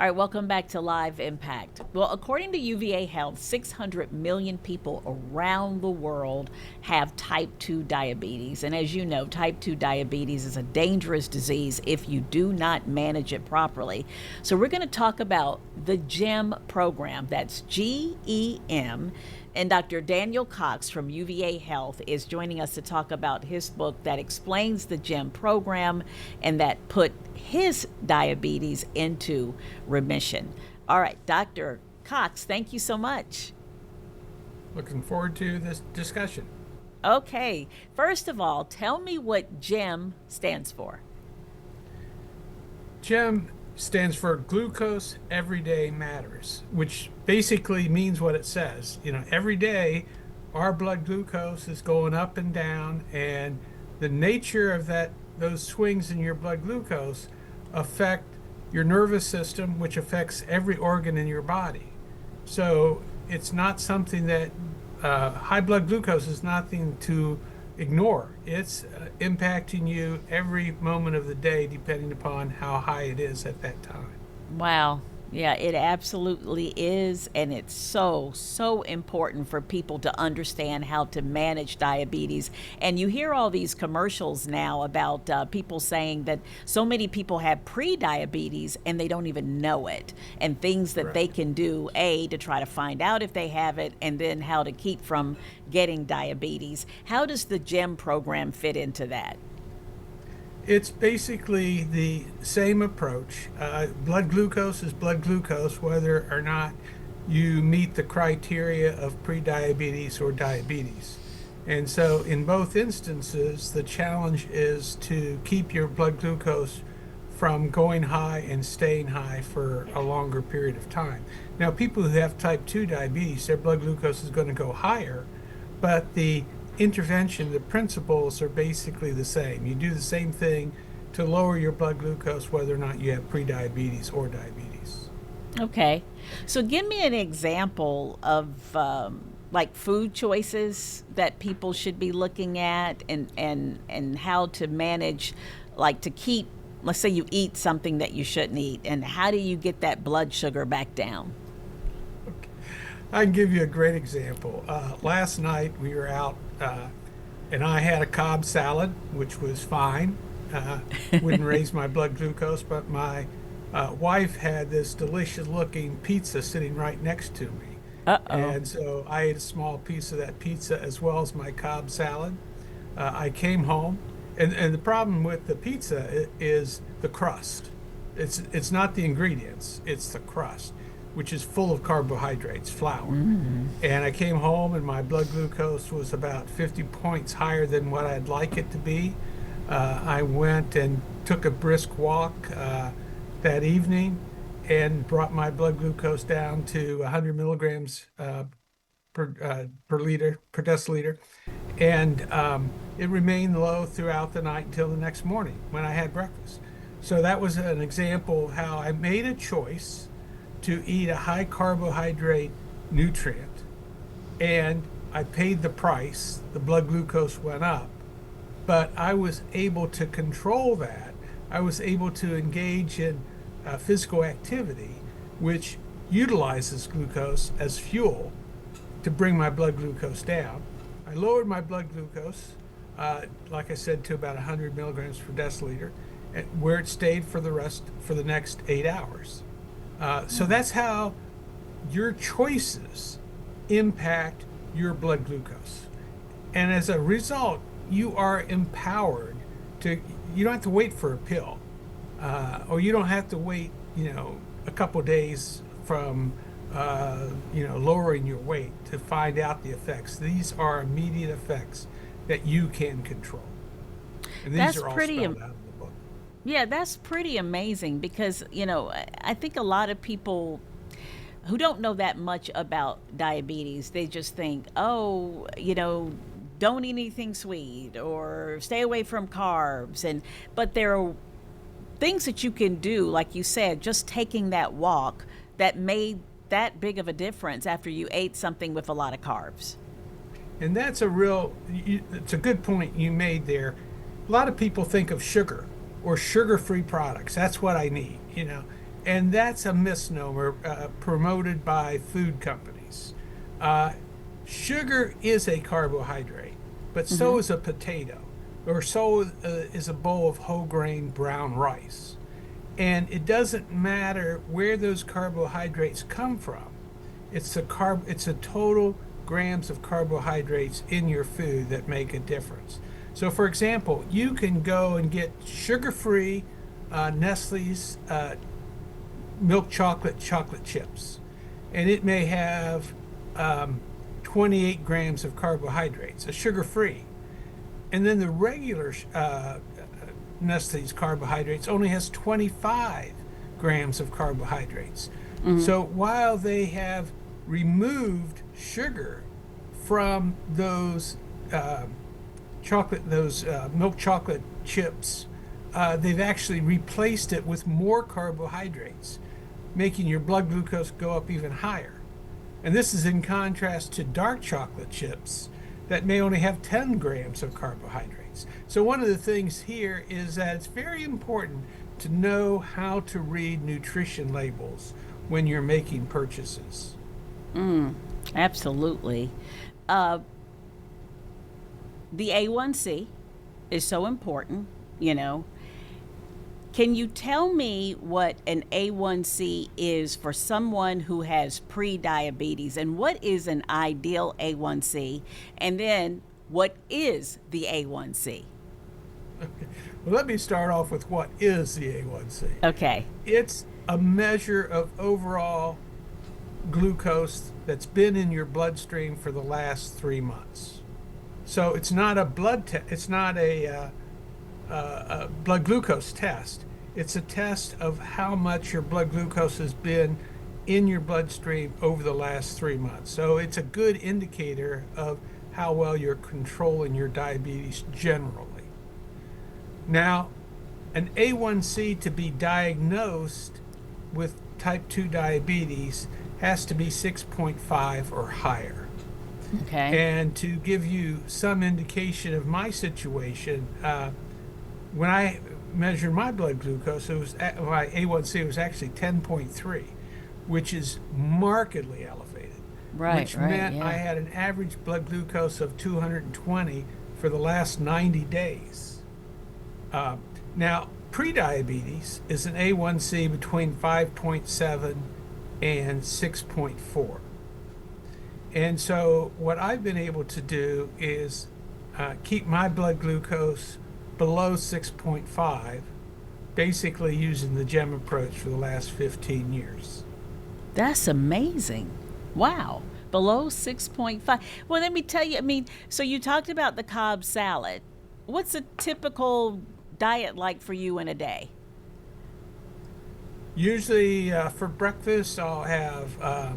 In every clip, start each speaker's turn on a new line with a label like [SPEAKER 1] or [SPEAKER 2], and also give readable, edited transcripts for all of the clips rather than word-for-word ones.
[SPEAKER 1] All right, welcome back to Live Impact. Well, according to UVA Health, 600 million people around the world have type 2 diabetes. And as you know, type 2 diabetes is a dangerous disease if you do not manage it properly. So, we're going to talk about the GEM program. That's GEM. And Dr. Daniel Cox from UVA Health is joining us to talk about his book that explains the GEM program and that put his diabetes into remission. All right, Dr. Cox, thank you so much.
[SPEAKER 2] Looking forward to this discussion.
[SPEAKER 1] Okay, first of all, tell me what GEM stands for.
[SPEAKER 2] GEM stands for Glucose Everyday Matters, which basically means what it says. Every day our blood glucose is going up and down, and the nature of those swings in your blood glucose affect your nervous system, which affects every organ in your body. So it's not something that high blood glucose is nothing to ignore. It's impacting you every moment of the day, depending upon how high it is at that time.
[SPEAKER 1] Wow. Yeah, it absolutely is. And it's so important for people to understand how to manage diabetes. And you hear all these commercials now about people saying that so many people have pre-diabetes and they don't even know it, and things that they
[SPEAKER 2] Right.
[SPEAKER 1] can do, A, to try to find out if they have it, and then how to keep from getting diabetes. How does the GEM program fit into that?
[SPEAKER 2] It's basically the same approach. Blood glucose is blood glucose, whether or not you meet the criteria of prediabetes or diabetes. And so, in both instances, the challenge is to keep your blood glucose from going high and staying high for a longer period of time. Now, people who have type 2 diabetes, their blood glucose is going to go higher, but the intervention, the principles are basically the same. You do the same thing to lower your blood glucose, whether or not you have prediabetes or diabetes.
[SPEAKER 1] Okay. So give me an example of like food choices that people should be looking at, and how to manage, like to keep, let's say you eat something that you shouldn't eat, and how do you get that blood sugar back down?
[SPEAKER 2] I can give you a great example. Last night we were out, and I had a Cobb salad, which was fine. Wouldn't raise my blood glucose, but my wife had this delicious looking pizza sitting right next to me.
[SPEAKER 1] Uh-oh.
[SPEAKER 2] And so I ate a small piece of that pizza as well as my Cobb salad. I came home, and the problem with the pizza is the crust. It's not the ingredients, it's the crust, which is full of carbohydrates, flour. And I came home and my blood glucose was about 50 points higher than what I'd like it to be. I went and took a brisk walk that evening and brought my blood glucose down to 100 milligrams per deciliter. And it remained low throughout the night until the next morning when I had breakfast. So that was an example of how I made a choice to eat a high carbohydrate nutrient, and I paid the price. The blood glucose went up, but I was able to control that. I was able to engage in physical activity, which utilizes glucose as fuel to bring my blood glucose down. I lowered my blood glucose, like I said, to about 100 milligrams per deciliter, where it stayed for the next 8 hours. So that's how your choices impact your blood glucose. And as a result, you are empowered you don't have to wait for a pill, or you don't have to wait, a couple days from, lowering your weight to find out the effects. These are immediate effects that you can control. And these
[SPEAKER 1] That's
[SPEAKER 2] are all
[SPEAKER 1] pretty
[SPEAKER 2] spelled out in the book.
[SPEAKER 1] Yeah, that's pretty amazing because, I think a lot of people who don't know that much about diabetes, they just think, oh, don't eat anything sweet or stay away from carbs. But there are things that you can do, like you said, just taking that walk that made that big of a difference after you ate something with a lot of carbs.
[SPEAKER 2] And it's a good point you made there. A lot of people think of sugar or sugar-free products. That's what I need. And that's a misnomer promoted by food companies. Uh, Sugar is a carbohydrate, but so is a potato, or so is a bowl of whole grain brown rice. And it doesn't matter where those carbohydrates come from. It's a total grams of carbohydrates in your food that make a difference. So, for example, you can go and get sugar-free Nestle's milk chocolate chips, and it may have 28 grams of carbohydrates, a sugar-free. And then the regular Nestle's carbohydrates only has 25 grams of carbohydrates. So while they have removed sugar from those milk chocolate chips, they've actually replaced it with more carbohydrates, making your blood glucose go up even higher. And this is in contrast to dark chocolate chips that may only have 10 grams of carbohydrates. So one of the things here is that it's very important to know how to read nutrition labels when you're making purchases.
[SPEAKER 1] Absolutely. Uh, the A1C is so important, you know. Can you tell me what an A1C is for someone who has pre-diabetes, and what is an ideal A1C? And then what is the A1C?
[SPEAKER 2] Okay. Well, let me start off with what is the A1C.
[SPEAKER 1] Okay.
[SPEAKER 2] It's a measure of overall glucose that's been in your bloodstream for the last 3 months. So it's not a it's not a blood glucose test. It's a test of how much your blood glucose has been in your bloodstream over the last 3 months. So it's a good indicator of how well you're controlling your diabetes generally. Now, an A1C to be diagnosed with type 2 diabetes has to be 6.5 or higher.
[SPEAKER 1] Okay.
[SPEAKER 2] And to give you some indication of my situation, when I measured my blood glucose, my A1C was actually 10.3, which is markedly elevated.
[SPEAKER 1] Right,
[SPEAKER 2] which
[SPEAKER 1] right,
[SPEAKER 2] meant
[SPEAKER 1] yeah.
[SPEAKER 2] I had an average blood glucose of 220 for the last 90 days. Now, prediabetes is an A1C between 5.7 and 6.4. And so what I've been able to do is keep my blood glucose below 6.5, basically using the GEM approach for the last 15 years.
[SPEAKER 1] That's amazing. Wow. Below 6.5. Well, let me tell you, I mean, so you talked about the Cobb salad. What's a typical diet like for you in a day?
[SPEAKER 2] Usually for breakfast, I'll have a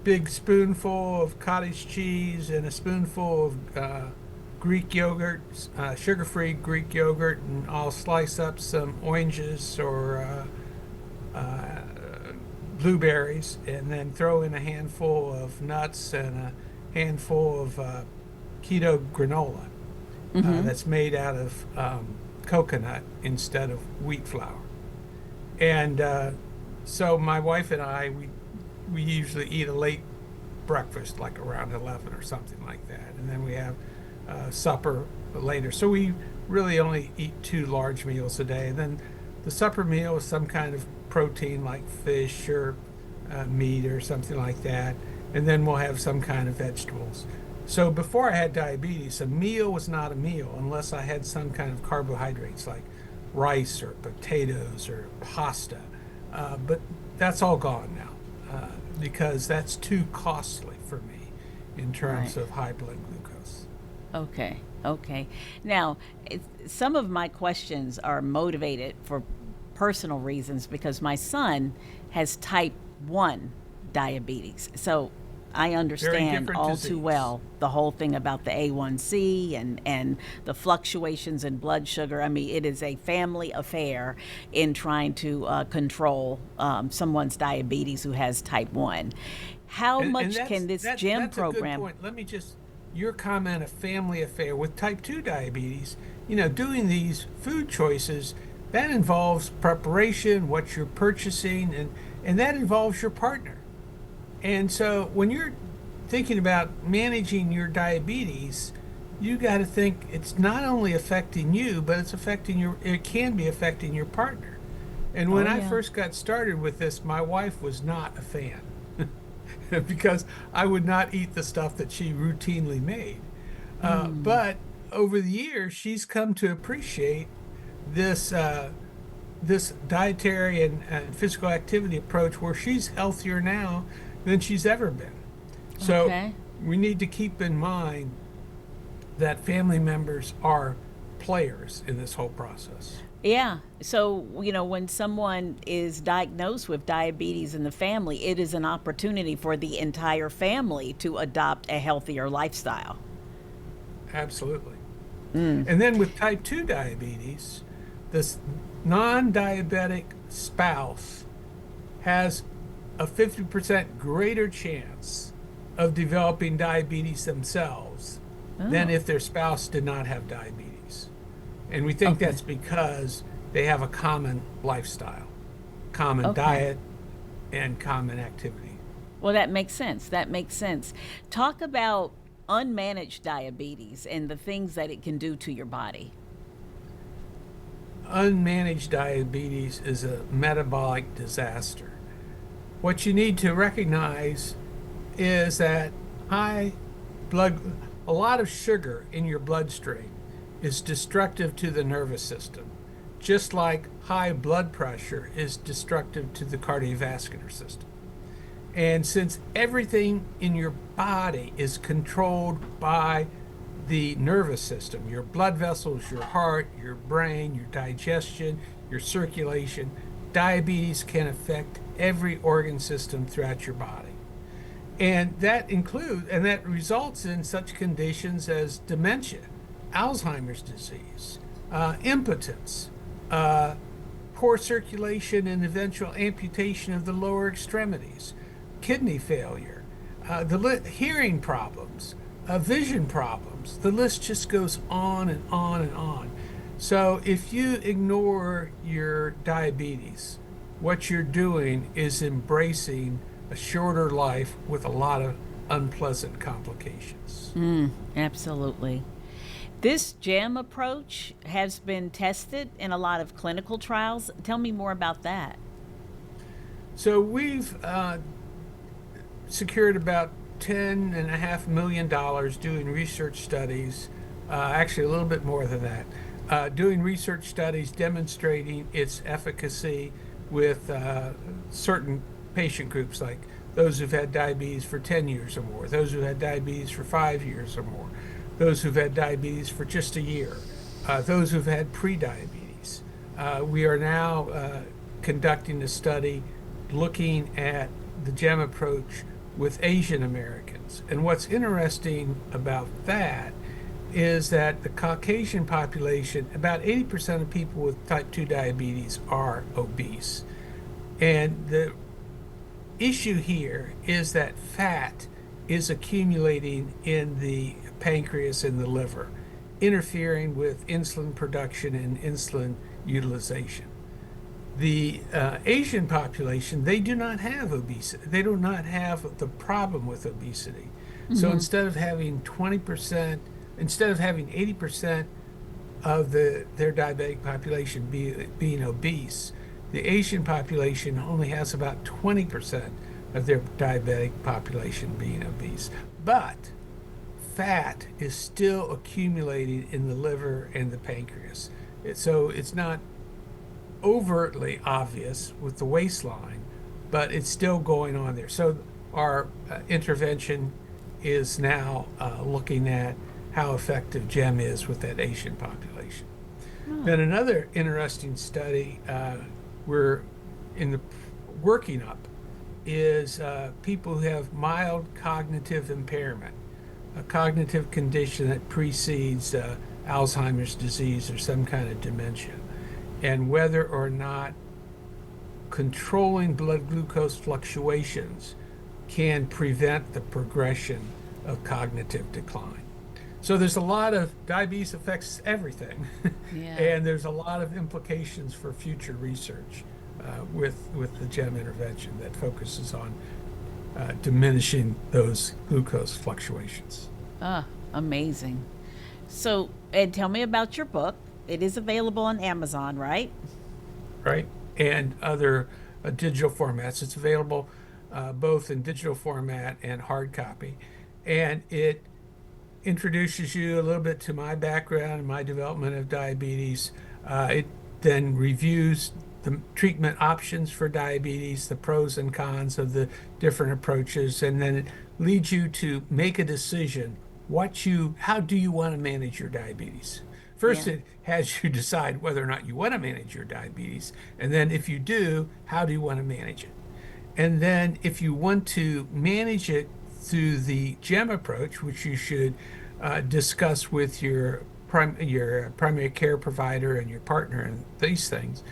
[SPEAKER 2] big spoonful of cottage cheese and a spoonful of Greek yogurt, sugar-free Greek yogurt, and I'll slice up some oranges or blueberries, and then throw in a handful of nuts and a handful of keto granola that's made out of coconut instead of wheat flour. And so my wife and I, we usually eat a late breakfast, like around 11 or something like that, and then we have supper later. So we really only eat 2 large meals a day. And then the supper meal is some kind of protein like fish or meat or something like that. And then we'll have some kind of vegetables. So before I had diabetes, a meal was not a meal unless I had some kind of carbohydrates like rice or potatoes or pasta. But that's all gone now because that's too costly for me in terms
[SPEAKER 1] Right.
[SPEAKER 2] of high blood glucose.
[SPEAKER 1] Okay. Okay. Now, some of my questions are motivated for personal reasons because my son has type 1 diabetes. So I understand
[SPEAKER 2] different
[SPEAKER 1] all
[SPEAKER 2] disease.
[SPEAKER 1] too well the whole thing about the A1C and the fluctuations in blood sugar. I mean, it is a family affair in trying to control someone's diabetes who has type 1. How much can this GEM
[SPEAKER 2] that's
[SPEAKER 1] program?
[SPEAKER 2] a good point. Let me just, your comment, a family affair with type 2 diabetes, doing these food choices That involves preparation, what you're purchasing, and that involves your partner. And so when you're thinking about managing your diabetes, you got to think it's not only affecting you, but it can be affecting your partner. And when
[SPEAKER 1] Oh,
[SPEAKER 2] I
[SPEAKER 1] yeah.
[SPEAKER 2] first got started with this, my wife was not a fan because I would not eat the stuff that she routinely made.
[SPEAKER 1] Mm.
[SPEAKER 2] But over the years, she's come to appreciate this this dietary and physical activity approach where she's healthier now than she's ever been. So
[SPEAKER 1] Okay.
[SPEAKER 2] we need to keep in mind that family members are players in this whole process.
[SPEAKER 1] Yeah. So, when someone is diagnosed with diabetes in the family, it is an opportunity for the entire family to adopt a healthier lifestyle.
[SPEAKER 2] Absolutely. And then with type 2 diabetes, this non diabetic spouse has a 50% greater chance of developing diabetes themselves than
[SPEAKER 1] Oh,
[SPEAKER 2] if their spouse did not have diabetes. And we think
[SPEAKER 1] okay.
[SPEAKER 2] that's because they have a common lifestyle, common
[SPEAKER 1] Okay.
[SPEAKER 2] diet, and common activity.
[SPEAKER 1] Well, that makes sense. That makes sense. Talk about unmanaged diabetes and the things that it can do to your body.
[SPEAKER 2] Unmanaged diabetes is a metabolic disaster. What you need to recognize is that high blood, a lot of sugar in your bloodstream is destructive to the nervous system, just like high blood pressure is destructive to the cardiovascular system. And since everything in your body is controlled by the nervous system, your blood vessels, your heart, your brain, your digestion, your circulation, diabetes can affect every organ system throughout your body. And that results in such conditions as dementia, Alzheimer's disease, impotence, uh, poor circulation and eventual amputation of the lower extremities, kidney failure, hearing problems, vision problems. The list just goes on and on and on. So if you ignore your diabetes, what you're doing is embracing a shorter life with a lot of unpleasant complications.
[SPEAKER 1] Absolutely. This JAM approach has been tested in a lot of clinical trials. Tell me more about that.
[SPEAKER 2] So we've secured about $10.5 million doing research studies, actually a little bit more than that, doing research studies demonstrating its efficacy with certain patient groups, like those who've had diabetes for 10 years or more, those who've had diabetes for 5 years or more, those who've had diabetes for just a year, those who've had prediabetes. We are now conducting a study looking at the GEM approach with Asian Americans. And what's interesting about that is that the Caucasian population, about 80% of people with type 2 diabetes are obese. And the issue here is that fat is accumulating in the pancreas and the liver, interfering with insulin production and insulin utilization. The Asian population, they do not have obesity. They do not have the problem with obesity. So
[SPEAKER 1] Mm-hmm.
[SPEAKER 2] instead of having 80% of their diabetic population being obese, the Asian population only has about 20% of their diabetic population being obese. But fat is still accumulating in the liver and the pancreas. So it's not overtly obvious with the waistline, but it's still going on there. So our intervention is now looking at how effective GEM is with that Asian population.
[SPEAKER 1] Oh,
[SPEAKER 2] Then another interesting study we're in the working up is people who have mild cognitive impairment, a cognitive condition that precedes Alzheimer's disease or some kind of dementia, and whether or not controlling blood glucose fluctuations can prevent the progression of cognitive decline. So there's a lot of diabetes affects everything,
[SPEAKER 1] Yeah.
[SPEAKER 2] and there's a lot of implications for future research with the GEM intervention that focuses on diminishing those glucose fluctuations.
[SPEAKER 1] Ah, amazing. So, Ed, tell me about your book. It is available on Amazon, right?
[SPEAKER 2] Right? And other digital formats. It's available both in digital format and hard copy. And it introduces you a little bit to my background and my development of diabetes. It then reviews the treatment options for diabetes, the pros and cons of the different approaches, and then it leads you to make a decision how do you want to manage your diabetes? First,
[SPEAKER 1] Yeah.
[SPEAKER 2] it has you decide whether or not you want to manage your diabetes, and then if you do, how do you want to manage it? And then if you want to manage it through the GEM approach, which you should discuss with your primary care provider and your partner and these things,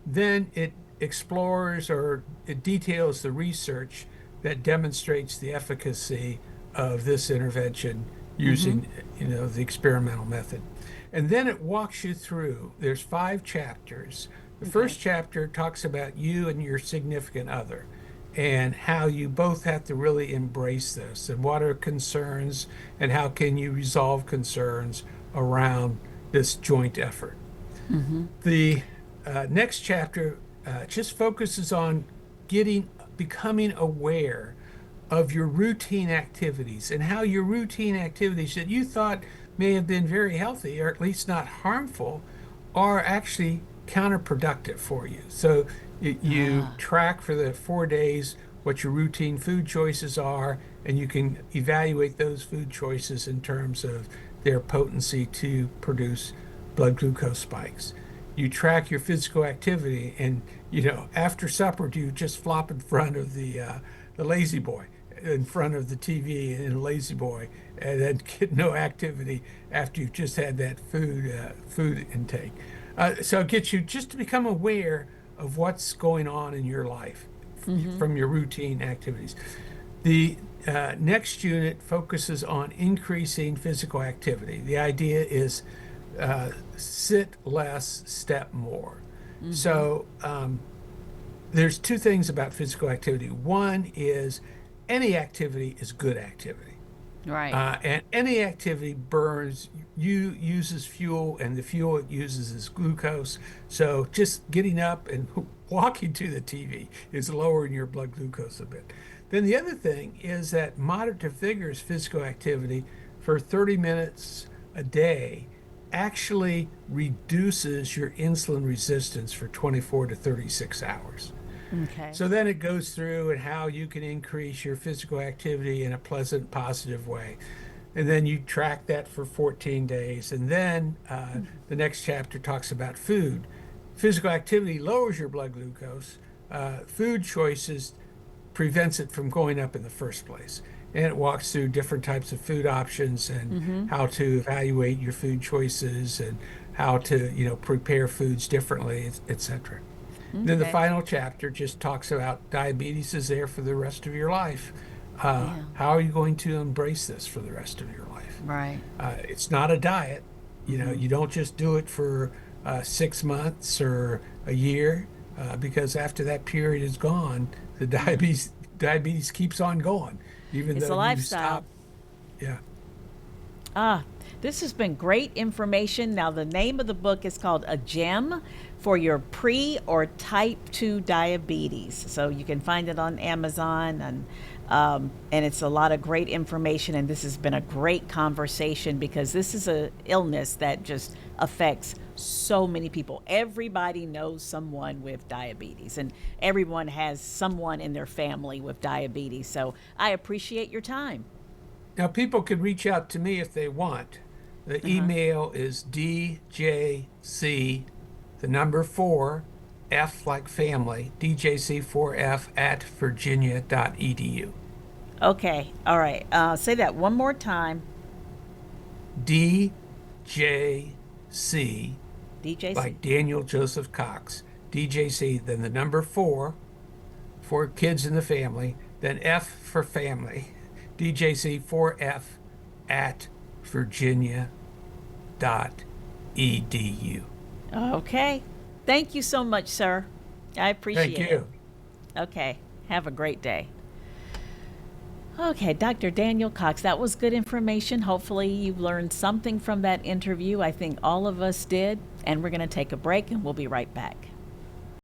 [SPEAKER 2] then it explores or it details the research that demonstrates the efficacy of this intervention using, the experimental method. And then it walks you through, there's 5 chapters. The first chapter talks about you and your significant other and how you both have to really embrace this and what are concerns and how can you resolve concerns around this joint effort. The next chapter just focuses on becoming aware of your routine activities and how your routine activities that you thought may have been very healthy or at least not harmful are actually counterproductive for you. So you track for the 4 days what your routine food choices are, and you can evaluate those food choices in terms of their potency to produce blood glucose spikes. You track your physical activity, and after supper, do you just flop in front of the lazy boy, in front of the TV in a lazy boy, and then get no activity after you've just had that food intake? So it gets you just to become aware of what's going on in your life from your routine activities. The next unit focuses on increasing physical activity. The idea is sit less, step more. So there's 2 things about physical activity. One is any activity is good activity.
[SPEAKER 1] Right.
[SPEAKER 2] And any activity uses fuel, and the fuel it uses is glucose. So just getting up and walking to the TV is lowering your blood glucose a bit. Then the other thing is that moderate to vigorous physical activity for 30 minutes a day actually reduces your insulin resistance for 24 to 36 hours.
[SPEAKER 1] Okay.
[SPEAKER 2] So then it goes through and how you can increase your physical activity in a pleasant, positive way. And then you track that for 14 days. And then the next chapter talks about food. Physical activity lowers your blood glucose. Food choices prevents it from going up in the first place. And it walks through different types of food options and how to evaluate your food choices and how to, prepare foods differently, etc. Then the final chapter just talks about diabetes is there for the rest of your life. How are you going to embrace this for the rest of your life?
[SPEAKER 1] Right.
[SPEAKER 2] It's not a diet. You don't just do it for 6 months or a year because after that period is gone, the diabetes keeps on going. Even
[SPEAKER 1] It's
[SPEAKER 2] though
[SPEAKER 1] a
[SPEAKER 2] you
[SPEAKER 1] lifestyle.
[SPEAKER 2] stop. Yeah.
[SPEAKER 1] Ah, this has been great information. Now, the name of the book is called A Gem for Your Pre or Type 2 Diabetes. So you can find it on Amazon, and it's a lot of great information. And this has been a great conversation because this is an illness that just affects so many people. Everybody knows someone with diabetes, and everyone has someone in their family with diabetes. So I appreciate your time.
[SPEAKER 2] Now, people could reach out to me if they want. The email is djc, the number 4, F like family, djc4f at virginia.edu.
[SPEAKER 1] Okay. All right. Say that one more time.
[SPEAKER 2] djc,
[SPEAKER 1] DJC.
[SPEAKER 2] like Daniel Joseph Cox, djc, then the number 4 for kids in the family, then F for family, djc4f at westvirginia.edu.
[SPEAKER 1] Okay. Thank you so much, sir. I appreciate
[SPEAKER 2] Thank
[SPEAKER 1] it.
[SPEAKER 2] you.
[SPEAKER 1] Okay. Have a great day. Okay, Dr. Daniel Cox, that was good information. Hopefully, you've learned something from that interview. I think all of us did. And we're going to take a break and we'll be right back.